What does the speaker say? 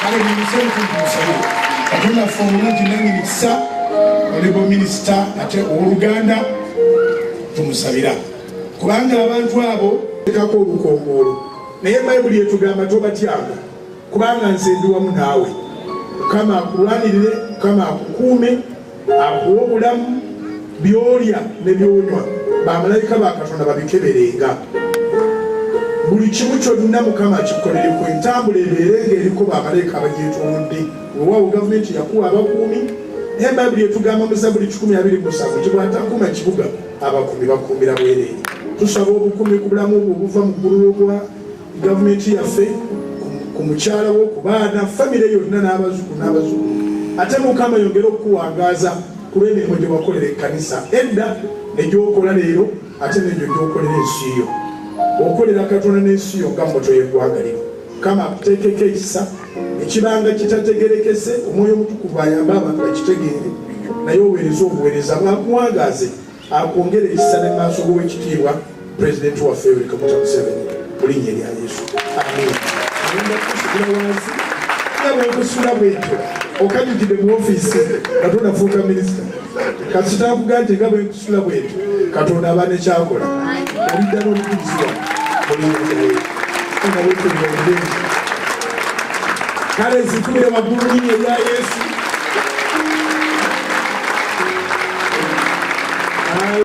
kale nimusemu kumusabira katonda ffe omulungi nanyirikisa olebo minisita ate ow'Oluganda tumusabira kubanga abantu abo tekako olukongoolo naye bayibuli etugamba tobatyanga kubanga nze ndi wamu naawe. Mukama akulwanirire, Mukama akukuume, akuwa obulamu, byolya ne byonywa bamalayika ba Katonda babikeberenga. Buli kimu kyonna Mukama akikolereko, entambula ebeere ng'eriko bamalayika abagyetoolodde. Weewaawo gavumenti yakuwa abakuumi naye bayibuli etugamba mu Zabbuli 27 nti bw'atakuuma kibuga abakuumi bakuumira bwereere. Tusaba obukuumi ku bulamu obwo obuva mu ggulu lwa gavumenti yaffe ku mukyala wo, ku baana, famire yonna n'abazzukulu. Ate Mukama yongere okukuwangaaza ku lw'emirimu gye wakolera ekkanisa edda ne gy'okola leero ate n'egyo gy'okolera ensi yo. Okolera Katonda n'ensi yo nga mmoto y'eggwanga lino. Mukama akuteekeko ekisa ekibanga kitategerekese, Omwoyo Omutukuvu ayambe abantu bakitegeere, naye oweereza obuweereza bwakuwangaaze akwongere ekisa ne maaso g'owekitiibwa pulezidenti waffe Yoweri Kaguta Museveni mu linnya erya Yesu. Amen. Agenda kukusukira wansi nga bwekusula bwetyo okajjukidde mu ofiisi Katonda afuuka minisita. Kasita avuga nti nga bwekusula bwetyo Katonda aba nekyakola olidda n'olukuzibwa mu linnya erya Yesu. Nga bwetyo obulenzi kale zitumire waggulu linnya erya Yesu.